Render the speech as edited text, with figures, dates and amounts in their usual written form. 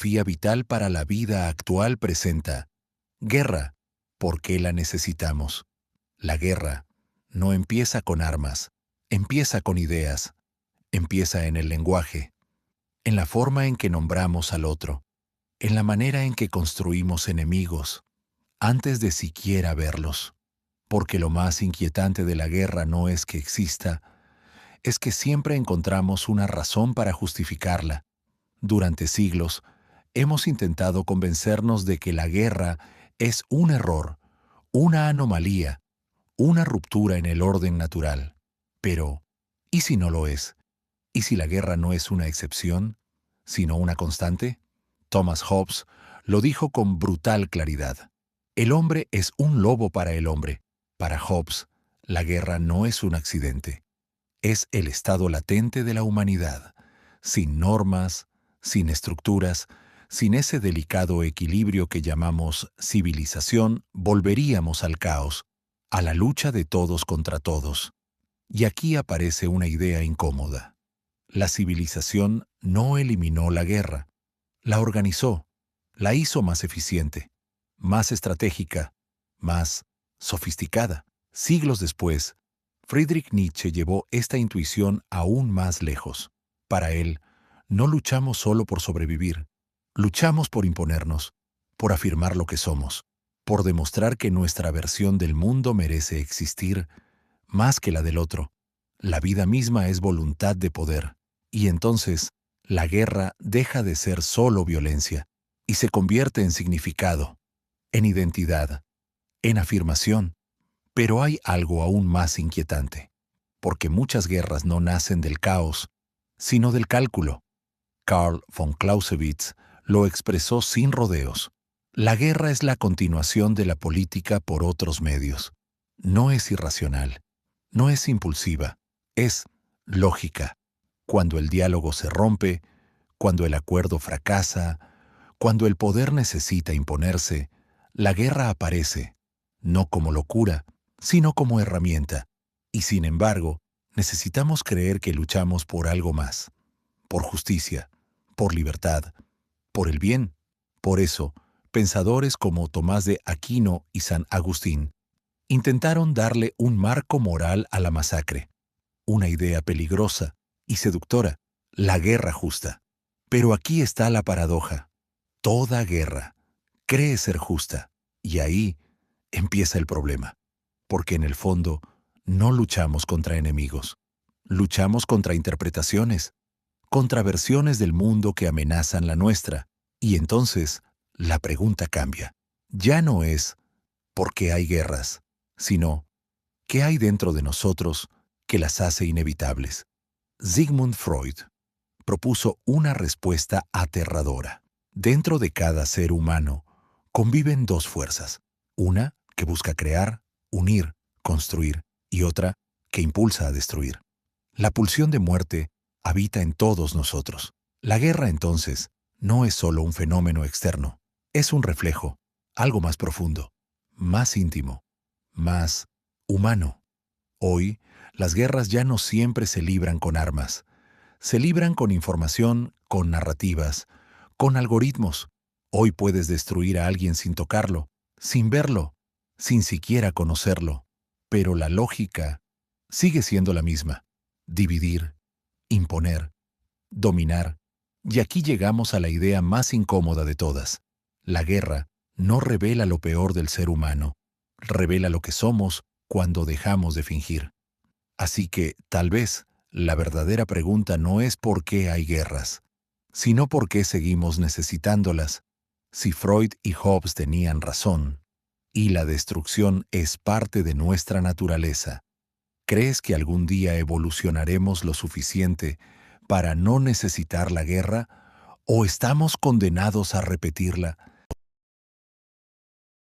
filosofía vital para la vida actual presenta: guerra, ¿por qué la necesitamos? La guerra no empieza con armas, empieza con ideas, empieza en el lenguaje, en la forma en que nombramos al otro, en la manera en que construimos enemigos, antes de siquiera verlos. Porque lo más inquietante de la guerra no es que exista, es que siempre encontramos una razón para justificarla. Durante siglos, hemos intentado convencernos de que la guerra es un error, una anomalía, una ruptura en el orden natural. Pero, ¿y si no lo es? ¿Y si la guerra no es una excepción, sino una constante? Thomas Hobbes lo dijo con brutal claridad. El hombre es un lobo para el hombre. Para Hobbes, la guerra no es un accidente. Es el estado latente de la humanidad, sin normas, sin estructuras, sin ese delicado equilibrio que llamamos civilización, volveríamos al caos, a la lucha de todos contra todos. Y aquí aparece una idea incómoda. La civilización no eliminó la guerra, la organizó, la hizo más eficiente, más estratégica, más sofisticada. Siglos después, Friedrich Nietzsche llevó esta intuición aún más lejos. Para él, no luchamos solo por sobrevivir, luchamos por imponernos, por afirmar lo que somos, por demostrar que nuestra versión del mundo merece existir más que la del otro. La vida misma es voluntad de poder, y entonces la guerra deja de ser solo violencia y se convierte en significado, en identidad, en afirmación. Pero hay algo aún más inquietante, porque muchas guerras no nacen del caos, sino del cálculo. Karl von Clausewitz lo expresó sin rodeos. La guerra es la continuación de la política por otros medios. No es irracional, no es impulsiva, es lógica. Cuando el diálogo se rompe, cuando el acuerdo fracasa, cuando el poder necesita imponerse, la guerra aparece, no como locura, sino como herramienta. Y sin embargo, necesitamos creer que luchamos por algo más, por justicia, por libertad, por el bien. Por eso, pensadores como Tomás de Aquino y San Agustín intentaron darle un marco moral a la masacre, una idea peligrosa y seductora, la guerra justa. Pero aquí está la paradoja. Toda guerra cree ser justa, y ahí empieza el problema. Porque en el fondo no luchamos contra enemigos, luchamos contra interpretaciones, contra versiones del mundo que amenazan la nuestra. Y entonces la pregunta cambia. Ya no es ¿por qué hay guerras?, sino ¿qué hay dentro de nosotros que las hace inevitables? Sigmund Freud propuso una respuesta aterradora. Dentro de cada ser humano conviven dos fuerzas, una que busca crear, unir, construir, y otra que impulsa a destruir. La pulsión de muerte habita en todos nosotros. La guerra, entonces, no es solo un fenómeno externo, es un reflejo, algo más profundo, más íntimo, más humano. Hoy, las guerras ya no siempre se libran con armas, se libran con información, con narrativas, con algoritmos. Hoy puedes destruir a alguien sin tocarlo, sin verlo, sin siquiera conocerlo. Pero la lógica sigue siendo la misma: dividir, imponer, dominar. Y aquí llegamos a la idea más incómoda de todas. La guerra no revela lo peor del ser humano, revela lo que somos cuando dejamos de fingir. Así que, tal vez, la verdadera pregunta no es por qué hay guerras, sino por qué seguimos necesitándolas. Si Freud y Hobbes tenían razón, y la destrucción es parte de nuestra naturaleza, ¿crees que algún día evolucionaremos lo suficiente para no necesitar la guerra, o estamos condenados a repetirla